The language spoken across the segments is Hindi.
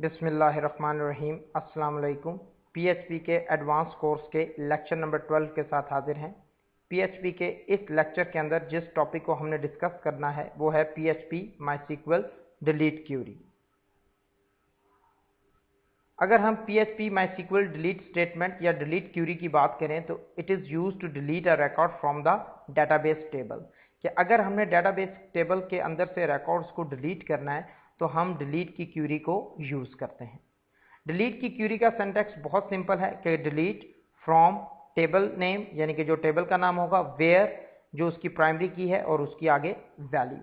बिस्मिल्लाहिर्रहमानिर्रहीम। अस्सलाम वालेकुम। पीएचपी के एडवांस कोर्स के लेक्चर नंबर 12 के साथ हाजिर हैं। पीएचपी के इस लेक्चर के अंदर जिस टॉपिक को हमने डिस्कस करना है वो है पीएचपी माईसीक्वल डिलीट क्यूरी। अगर हम पीएचपी माईसीक्वल डिलीट स्टेटमेंट या डिलीट क्यूरी की बात करें तो it is use to delete a record from the database table. कि अगर हमने डेटाबेस टेबल के अंदर से रिकॉर्ड्स को डिलीट करना है तो हम डिलीट की क्यूरी को यूज़ करते हैं। डिलीट की क्यूरी का सिंटैक्स बहुत सिंपल है कि डिलीट फ्रॉम टेबल नेम, यानी कि जो टेबल का नाम होगा, वेयर जो उसकी प्राइमरी की है और उसकी आगे वैल्यू।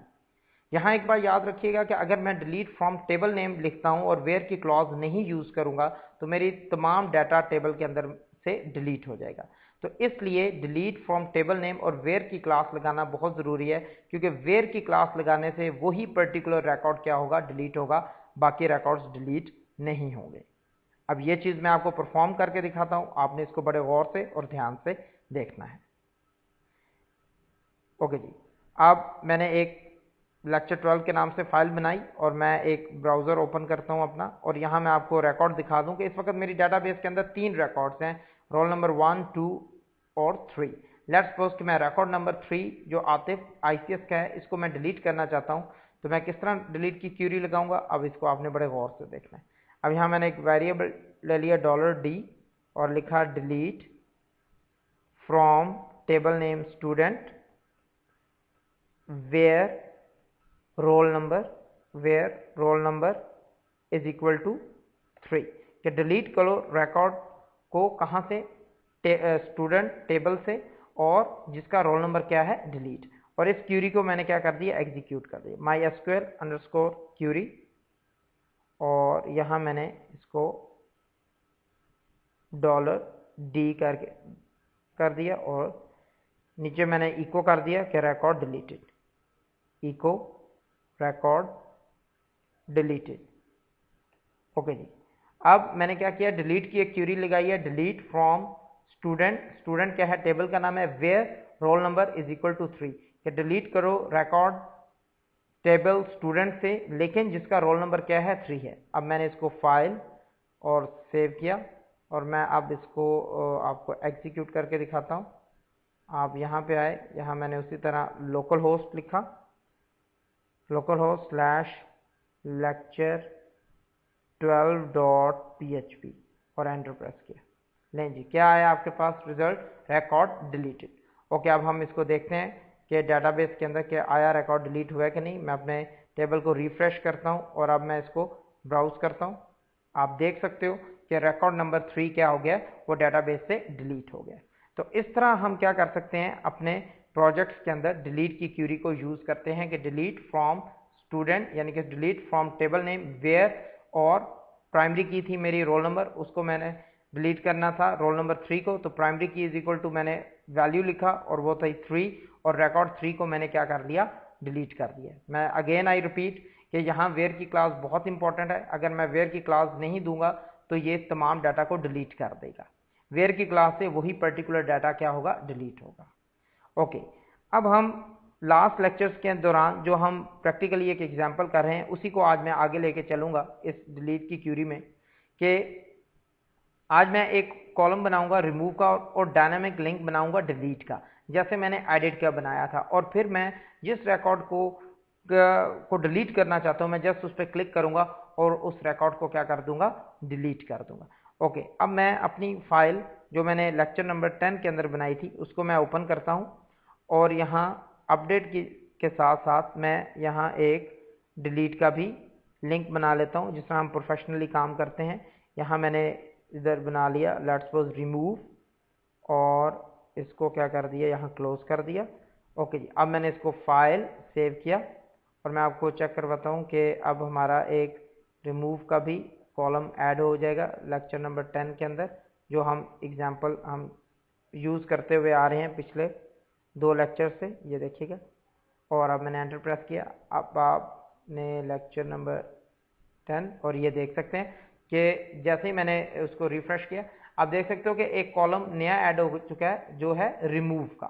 यहाँ एक बार याद रखिएगा कि अगर मैं डिलीट फ्रॉम टेबल नेम लिखता हूँ और वेयर की क्लॉज नहीं यूज़ करूँगा तो मेरी तमाम डाटा टेबल के अंदर से डिलीट हो जाएगा। तो इसलिए डिलीट फ्रॉम टेबल नेम और वेयर की क्लास लगाना बहुत ज़रूरी है, क्योंकि वेयर की क्लास लगाने से वही पर्टिकुलर रिकॉर्ड क्या होगा, डिलीट होगा, बाकी रिकॉर्ड्स डिलीट नहीं होंगे। अब ये चीज़ मैं आपको परफॉर्म करके दिखाता हूँ, आपने इसको बड़े गौर से और ध्यान से देखना है। ओके जी, अब मैंने एक लेक्चर 12 के नाम से फाइल बनाई और मैं एक ब्राउज़र ओपन करता हूं अपना, और यहां मैं आपको रिकॉर्ड दिखा दूं कि इस वक्त मेरी डेटाबेस के अंदर 3 रिकॉर्ड्स हैं, रोल नंबर 1, 2 और 3। लेट्स सपोज कि मैं रिकॉर्ड नंबर 3 जो आतिफ आईसीएस का है इसको मैं डिलीट करना चाहता हूं, तो मैं किस तरह डिलीट की क्यूरी लगाऊंगा, अब इसको आपने बड़े गौर से देखना है। अब यहाँ मैंने एक वेरिएबल ले लिया $D और लिखा delete from table name student where roll number is equal to 3। कि डिलीट करो रिकॉर्ड को कहाँ से, स्टूडेंट टेबल से, और जिसका रोल नंबर क्या है, डिलीट। और इस क्यूरी को मैंने क्या कर दिया, एग्जीक्यूट कर दिया, MySQL क्यूरी, और यहाँ मैंने इसको $D कर दिया और नीचे मैंने इको कर दिया कि record deleted, echo record deleted. Okay ji, अब मैंने क्या किया, डिलीट की एक क्यूरी लगाई है, डिलीट फ्रॉम स्टूडेंट क्या है, टेबल का नाम है, where roll number is equal to 3। कि डिलीट करो रिकॉर्ड टेबल स्टूडेंट से, लेकिन जिसका रोल नंबर क्या है, 3 है। अब मैंने इसको फाइल और सेव किया और मैं अब इसको आपको एग्जीक्यूट करके दिखाता हूँ। आप यहाँ पे आए, यहाँ मैंने उसी तरह लोकल होस्ट लिखा, localhost/lecture12.php और एंटर प्रेस किया। लें जी, क्या आया आपके पास रिजल्ट, रिकॉर्ड डिलीटेड। ओके, अब हम इसको देखते हैं कि डेटाबेस के अंदर क्या आया, रिकॉर्ड डिलीट हुआ है कि नहीं। मैं अपने टेबल को रिफ्रेश करता हूं और अब मैं इसको ब्राउज करता हूं। आप देख सकते हो कि रिकॉर्ड नंबर 3 क्या हो गया, वो डेटाबेस से डिलीट हो गया। तो इस तरह हम क्या कर सकते हैं, अपने प्रोजेक्ट्स के अंदर डिलीट की क्यूरी को यूज करते हैं कि डिलीट फ्रॉम स्टूडेंट, यानी कि delete from table name, where, और प्राइमरी की थी मेरी रोल नंबर, उसको मैंने डिलीट करना था रोल नंबर 3 को, तो प्राइमरी की इज इक्वल टू मैंने वैल्यू लिखा और वो थी 3, और रिकॉर्ड 3 को मैंने क्या कर दिया, डिलीट कर दिया। मैं अगेन आई रिपीट कि यहाँ वेयर की क्लास बहुत इंपॉर्टेंट है। अगर मैं वेयर की क्लास नहीं दूंगा तो ये तमाम डाटा को डिलीट कर देगा। वेयर की क्लास से वही पर्टिकुलर डाटा क्या होगा, डिलीट होगा। ओके, अब हम लास्ट लेक्चर्स के दौरान जो हम प्रैक्टिकली एक एग्जांपल कर रहे हैं उसी को आज मैं आगे लेके चलूंगा इस डिलीट की क्यूरी में। कि आज मैं एक कॉलम बनाऊंगा रिमूव का और डायनामिक लिंक बनाऊंगा डिलीट का, जैसे मैंने एडिट का बनाया था। और फिर मैं जिस रिकॉर्ड को डिलीट करना चाहता हूं, मैं जस्ट उस पर क्लिक करूंगा और उस रिकॉर्ड को क्या कर दूंगा, डिलीट कर दूंगा। ओके, अब मैं अपनी फाइल जो मैंने लेक्चर नंबर 10 के अंदर बनाई थी उसको मैं ओपन करता हूं, और यहाँ अपडेट के साथ साथ मैं यहाँ एक डिलीट का भी लिंक बना लेता हूँ, जिस तरह हम प्रोफेशनली काम करते हैं। यहाँ मैंने इधर बना लिया, लेट्स सपोज रिमूव, और इसको क्या कर दिया, यहाँ क्लोज कर दिया। ओके जी, अब मैंने इसको फाइल सेव किया और मैं आपको चेक करवाता हूँ कि अब हमारा एक रिमूव का भी कॉलम ऐड हो जाएगा लेक्चर नंबर 10 के अंदर, जो हम एग्जाम्पल हम यूज़ करते हुए आ रहे हैं पिछले 2 लेक्चर से, ये देखिएगा। और अब मैंने एंटर प्रेस किया, अब आपने लेक्चर नंबर 10, और ये देख सकते हैं कि जैसे ही मैंने उसको रिफ्रेश किया आप देख सकते हो कि एक कॉलम नया ऐड हो चुका है जो है रिमूव का।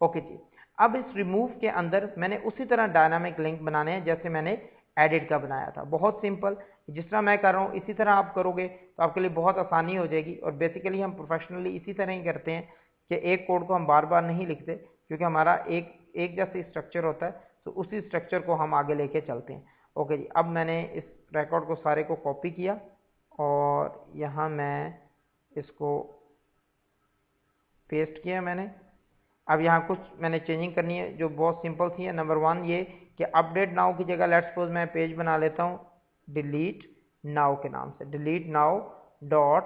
ओके जी, अब इस रिमूव के अंदर मैंने उसी तरह डायनामिक लिंक बनाने हैं जैसे मैंने एडिट का बनाया था। बहुत सिंपल, जिस तरह मैं कर रहा हूँ इसी तरह आप करोगे तो आपके लिए बहुत आसानी हो जाएगी। और बेसिकली हम प्रोफेशनली इसी तरह ही करते हैं कि एक कोड को हम बार बार नहीं लिखते, क्योंकि हमारा एक जैसे स्ट्रक्चर होता है, तो उसी स्ट्रक्चर को हम आगे लेके चलते हैं। ओके जी, अब मैंने इस रिकॉर्ड को सारे को कॉपी किया और यहाँ मैं इसको पेस्ट किया मैंने। अब यहाँ कुछ मैंने चेंजिंग करनी है जो बहुत सिंपल सी है। नंबर 1 ये कि अपडेट नाउ की जगह लेट्स सपोज मैं पेज बना लेता हूँ डिलीट नाउ के नाम से, डिलीट नाउ डॉट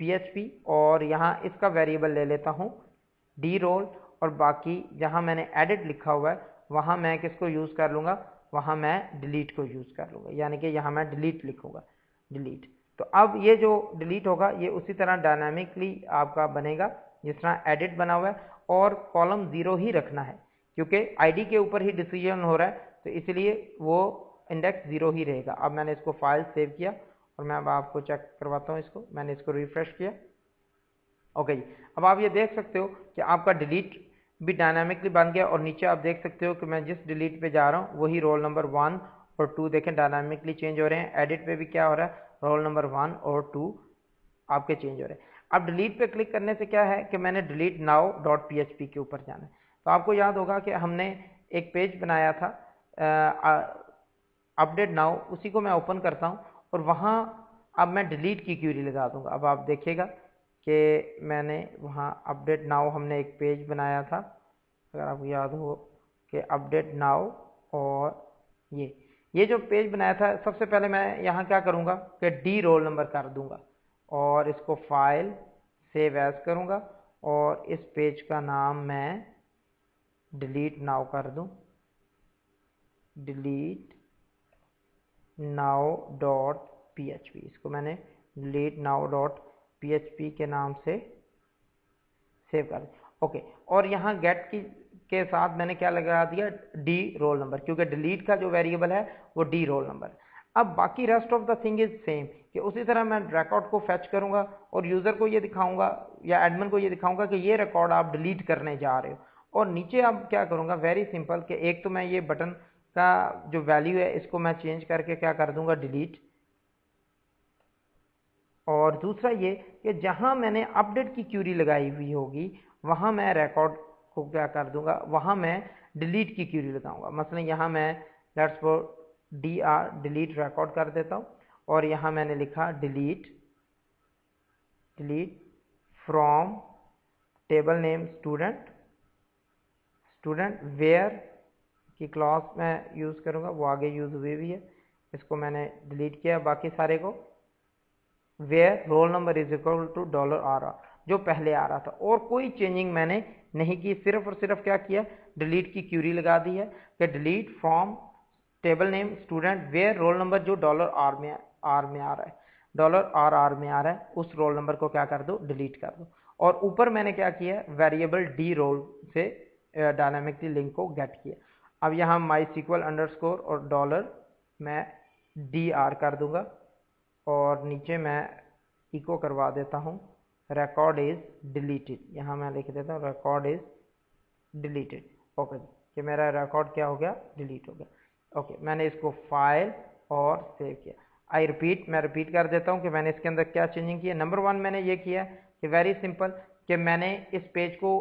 PHP, और यहाँ इसका वेरिएबल ले लेता हूँ डी रोल, और बाकी जहाँ मैंने एडिट लिखा हुआ है वहाँ मैं किसको यूज़ कर लूँगा, वहाँ मैं डिलीट को यूज़ कर लूँगा, यानी कि यहाँ मैं डिलीट लिखूँगा, डिलीट। तो अब ये जो डिलीट होगा ये उसी तरह डायनामिकली आपका बनेगा जिस तरह एडिट बना हुआ है, और कॉलम 0 ही रखना है क्योंकि आईडी के ऊपर ही डिसीजन हो रहा है, तो इसलिए वो इंडेक्स 0 ही रहेगा। अब मैंने इसको फाइल सेव किया और मैं अब आपको चेक करवाता हूँ इसको। मैंने इसको रिफ्रेश किया। ओके जी, अब आप ये देख सकते हो कि आपका डिलीट भी डायनामिकली बन गया, और नीचे आप देख सकते हो कि मैं जिस डिलीट पे जा रहा हूँ वही रोल नंबर 1 और 2 देखें डायनामिकली चेंज हो रहे हैं। एडिट पे भी क्या हो रहा है, रोल नंबर 1 और 2 आपके चेंज हो रहे हैं। अब डिलीट पे क्लिक करने से क्या है कि मैंने डिलीट नाउ डॉट PHP के ऊपर जाना है। तो आपको याद होगा कि हमने एक पेज बनाया था अपडेट नाउ, उसी को मैं ओपन करता हूँ और वहाँ अब मैं डिलीट की क्यूरी लगा दूंगा। अब आप देखिएगा कि मैंने वहाँ अपडेट नाउ हमने एक पेज बनाया था, अगर आपको याद हो कि अपडेट नाउ, और ये जो पेज बनाया था सबसे पहले मैं यहाँ क्या करूँगा कि डी रोल नंबर कर दूँगा और इसको फाइल सेव एज करूँगा और इस पेज का नाम मैं डिलीट नाउ कर दूँ, डिलीट नाउ डॉट PHP। इसको मैंने डिलीट नाउ डॉट PHP के नाम से सेव कर दिया। ओके, और यहाँ गेट के साथ मैंने क्या लगा दिया, डी रोल नंबर, क्योंकि डिलीट का जो वेरिएबल है वो डी रोल नंबर। अब बाकी rest of the thing is same कि उसी तरह मैं रिकॉर्ड को फैच करूंगा और यूज़र को ये दिखाऊंगा या एडमिन को ये दिखाऊंगा कि ये रिकॉर्ड आप डिलीट करने जा रहे हो। और नीचे अब क्या करूंगा, वेरी सिंपल, कि एक तो मैं ये बटन का जो वैल्यू है इसको मैं चेंज करके क्या कर दूंगा, डिलीट, और दूसरा ये कि जहां मैंने अपडेट की क्यूरी लगाई हुई होगी वहां मैं रिकॉर्ड को क्या कर दूंगा, वहां मैं डिलीट की क्यूरी लगाऊंगा। मसलन यहाँ मैं लेट्स गो डिलीट रिकॉर्ड कर देता हूँ और यहाँ मैंने लिखा delete from table name student where की क्लॉज में यूज़ करूँगा, वो आगे यूज़ हुई भी है, इसको मैंने डिलीट किया। बाकी सारे को where roll number is equal to $RR जो पहले आ रहा था, और कोई चेंजिंग मैंने नहीं की, सिर्फ और सिर्फ क्या किया, डिलीट की क्यूरी लगा दी है कि delete from table name student where roll number जो $R में आ रहा है, $RR में आ रहा है, उस रोल नंबर को क्या कर दो, डिलीट कर दो। और ऊपर मैंने क्या किया, वेरिएबल डी रोल से डायनामिकली लिंक को गेट किया। अब यहाँ MySQL अंडरस्कोर और डॉलर मैं $DR कर दूंगा और नीचे मैं इको करवा देता हूँ रिकॉर्ड इज डिलीटेड, यहाँ मैं लिख देता हूँ रिकॉर्ड इज डिलीटेड। ओके, कि मेरा रिकॉर्ड क्या हो गया, डिलीट हो गया। ओके, मैंने इसको फाइल और सेव किया। मैं रिपीट कर देता हूँ कि मैंने इसके अंदर क्या चेंजिंग की है। नंबर 1 मैंने ये किया कि वेरी सिंपल कि मैंने इस पेज को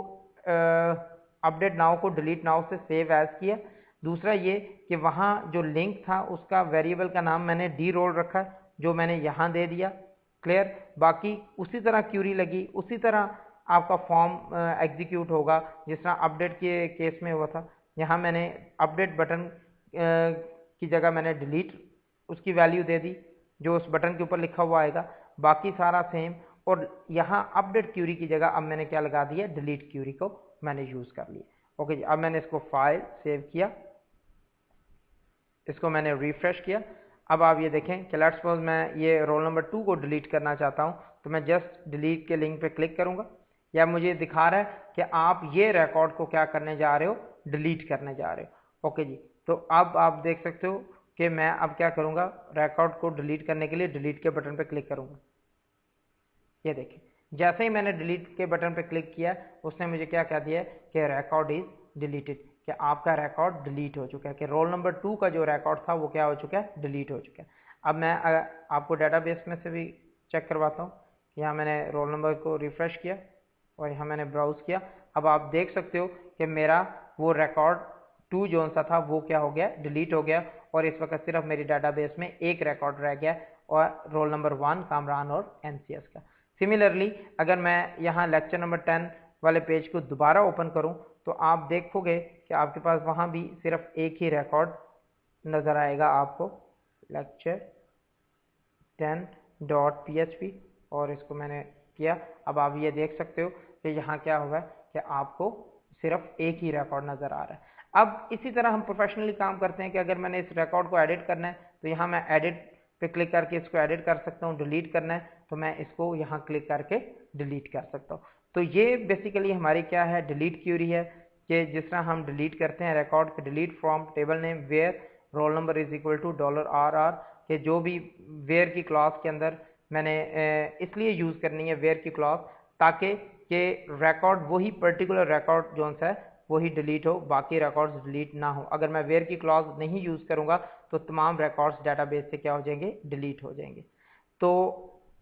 अपडेट नाउ को डिलीट नाउ से सेव एज किया। दूसरा ये कि वहाँ जो लिंक था उसका वेरिएबल का नाम मैंने डी रोल रखा, जो मैंने यहाँ दे दिया। क्लियर, बाकी उसी तरह क्यूरी लगी, उसी तरह आपका फॉर्म एग्जीक्यूट होगा जिस तरह अपडेट के केस में हुआ था। यहाँ मैंने अपडेट बटन की जगह मैंने डिलीट उसकी वैल्यू दे दी जो उस बटन के ऊपर लिखा हुआ आएगा, बाकी सारा सेम। और यहाँ अपडेट क्यूरी की जगह अब मैंने क्या लगा दिया, डिलीट क्यूरी को मैंने यूज़ कर लिया। ओके जी, अब मैंने इसको फाइल सेव किया, इसको मैंने रिफ्रेश किया। अब आप ये देखें कि लेट्स सपोज मैं ये रोल नंबर 2 को डिलीट करना चाहता हूँ, तो मैं जस्ट डिलीट के लिंक पे क्लिक करूँगा, या मुझे दिखा रहा है कि आप ये रिकॉर्ड को क्या करने जा रहे हो, डिलीट करने जा रहे हो। ओके जी, तो अब आप देख सकते हो कि मैं अब क्या करूँगा, रिकॉर्ड को डिलीट करने के लिए डिलीट के बटन पर क्लिक करूँगा। ये देखें, जैसे ही मैंने डिलीट के बटन पर क्लिक किया उसने मुझे क्या कह दिया कि रिकॉर्ड इज डिलीटेड, कि आपका रिकॉर्ड डिलीट हो चुका है, कि रोल नंबर 2 का जो रिकॉर्ड था वो क्या हो चुका है, डिलीट हो चुका है। अब मैं आपको डेटाबेस में से भी चेक करवाता हूँ। यहाँ मैंने रोल नंबर को रिफ्रेश किया और यहाँ मैंने ब्राउज किया। अब आप देख सकते हो कि मेरा वो रिकॉर्ड 2 जो सा था वो क्या हो गया, डिलीट हो गया, और इस वक्त सिर्फ मेरी डेटाबेस में एक रिकॉर्ड रह गया और रोल नंबर 1 कामरान और एनसीएस का। सिमिलरली अगर मैं यहाँ लेक्चर नंबर 10 वाले पेज को दोबारा ओपन करूँ तो आप देखोगे कि आपके पास वहाँ भी सिर्फ एक ही रिकॉर्ड नज़र आएगा आपको, लेक्चर 10.php, और इसको मैंने किया। अब आप ये देख सकते हो कि यहाँ क्या होगा कि आपको सिर्फ एक ही रिकॉर्ड नज़र आ रहा है। अब इसी तरह हम प्रोफेशनली काम करते हैं कि अगर मैंने इस रिकॉर्ड को एडिट करना है तो यहाँ मैं एडिट पे क्लिक करके इसको एडिट कर सकता हूँ। डिलीट करना है तो मैं इसको यहाँ क्लिक करके डिलीट कर सकता हूँ। तो ये बेसिकली हमारी क्या है, डिलीट क्यूरी है, कि जिस तरह हम डिलीट करते हैं रिकॉर्ड के, delete from table name where roll number is equal to $RR, कि जो भी वेयर की क्लॉज के अंदर मैंने इसलिए यूज़ करनी है वेयर की क्लॉज ताकि कि रिकॉर्ड वही पर्टिकुलर रिकॉर्ड जो है वही डिलीट हो, बाकी रिकॉर्ड्स डिलीट ना हो। अगर मैं वेयर की क्लॉज नहीं यूज़ करूँगा तो तमाम रिकॉर्ड्स डेटाबेस से क्या हो जाएंगे, डिलीट हो जाएंगे। तो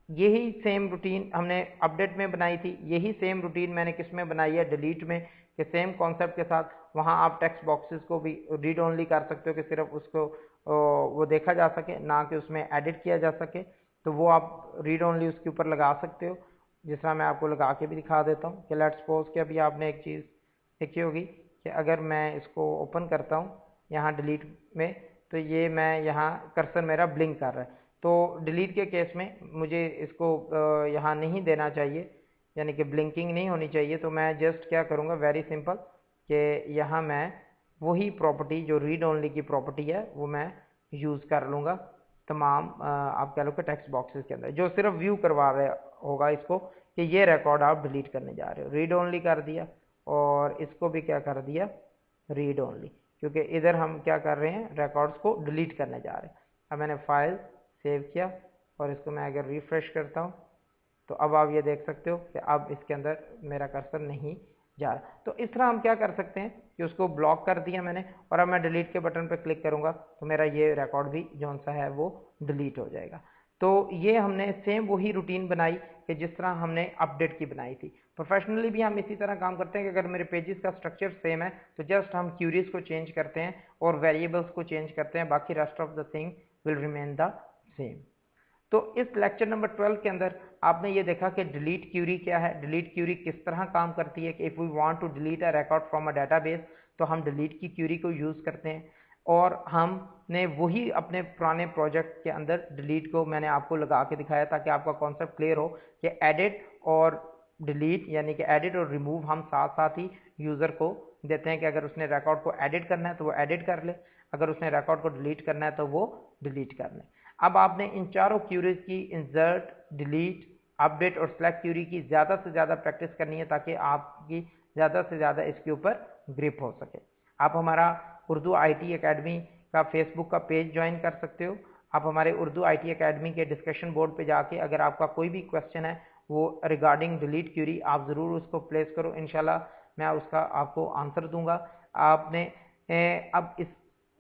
यही सेम रूटीन हमने अपडेट में बनाई थी, यही सेम रूटीन मैंने किस में बनाई है, डिलीट में, कि सेम कॉन्सेप्ट के साथ। वहाँ आप टेक्स्ट बॉक्सेस को भी रीड ओनली कर सकते हो कि सिर्फ उसको वो देखा जा सके, ना कि उसमें एडिट किया जा सके। तो वो आप रीड ओनली उसके ऊपर लगा सकते हो, जिस तरह मैं आपको लगा के भी दिखा देता हूँ। कि लेट्स सपोज कि अभी आपने एक चीज़ देखी होगी कि अगर मैं इसको ओपन करता हूँ यहाँ डिलीट में, तो ये मैं यहाँ कर्सर मेरा ब्लिंक कर रहा है। तो डिलीट के केस में मुझे इसको यहाँ नहीं देना चाहिए, यानी कि ब्लिंकिंग नहीं होनी चाहिए। तो मैं जस्ट क्या करूँगा, वेरी सिंपल, कि यहाँ मैं वही प्रॉपर्टी जो रीड ओनली की प्रॉपर्टी है वो मैं यूज़ कर लूँगा तमाम आप कह लो कि टेक्स्ट बॉक्सेस के अंदर, जो सिर्फ व्यू करवा रहे होगा इसको कि ये रिकॉर्ड आप डिलीट करने जा रहे हो। रीड ओनली कर दिया और इसको भी क्या कर दिया, रीड ओनली, क्योंकि इधर हम क्या कर रहे हैं, रिकॉर्ड्स को डिलीट करने जा रहे हैं। अब मैंने फाइल सेव किया और इसको मैं अगर रिफ्रेश करता हूँ तो अब आप ये देख सकते हो कि अब इसके अंदर मेरा कर्सर नहीं जा रहा। तो इस तरह हम क्या कर सकते हैं कि उसको ब्लॉक कर दिया मैंने, और अब मैं डिलीट के बटन पर क्लिक करूँगा तो मेरा ये रिकॉर्ड भी जौन सा है वो डिलीट हो जाएगा। तो ये हमने सेम वही रूटीन बनाई कि जिस तरह हमने अपडेट की बनाई थी। प्रोफेशनली भी हम इसी तरह काम करते हैं कि अगर मेरे पेजेस का स्ट्रक्चर सेम है तो जस्ट हम क्यूरीज को चेंज करते हैं और वेरिएबल्स को चेंज करते हैं, बाकी rest of the thing will remain the same. तो इस लेक्चर नंबर 12 के अंदर आपने ये देखा कि डिलीट क्यूरी क्या है, डिलीट क्यूरी किस तरह काम करती है, कि if we want to delete a record from a database तो हम डिलीट की क्यूरी को यूज़ करते हैं। और हमने वही अपने पुराने प्रोजेक्ट के अंदर डिलीट को मैंने आपको लगा के दिखाया ताकि आपका कॉन्सेप्ट क्लियर हो कि एडिट और डिलीट, यानी कि एडिट और रिमूव हम साथ साथ ही यूज़र को देते हैं कि अगर उसने रिकॉर्ड को एडिट करना है तो वो एडिट कर ले, अगर उसने रिकॉर्ड को डिलीट करना है तो वो डिलीट कर ले। अब आपने इन चारों क्यूरीज की, इंसर्ट, डिलीट, अपडेट और सेलेक्ट क्यूरी की ज़्यादा से ज़्यादा प्रैक्टिस करनी है ताकि आपकी ज़्यादा से ज़्यादा इसके ऊपर ग्रिप हो सके। आप हमारा उर्दू IT अकेडमी का फेसबुक का पेज ज्वाइन कर सकते हो। आप हमारे उर्दू IT अकेडमी के डिस्कशन बोर्ड पे जाके अगर आपका कोई भी क्वेश्चन है वो रिगार्डिंग डिलीट क्यूरी, आप ज़रूर उसको प्लेस करो, इंशाल्लाह मैं उसका आपको आंसर दूंगा। आपने अब इस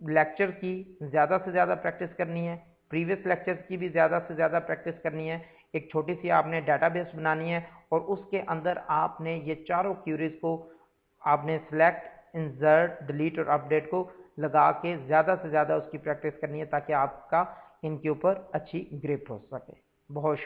लेक्चर की ज़्यादा से ज़्यादा प्रैक्टिस करनी है, प्रीवियस लेक्चर्स की भी ज़्यादा से ज़्यादा प्रैक्टिस करनी है। एक छोटी सी आपने डेटाबेस बनानी है और उसके अंदर आपने ये चारों क्यूरीज को आपने सेलेक्ट, इंसर्ट, डिलीट और अपडेट को लगा के ज़्यादा से ज़्यादा उसकी प्रैक्टिस करनी है ताकि आपका इनके ऊपर अच्छी ग्रिप हो सके। बहुत शुक्रिया।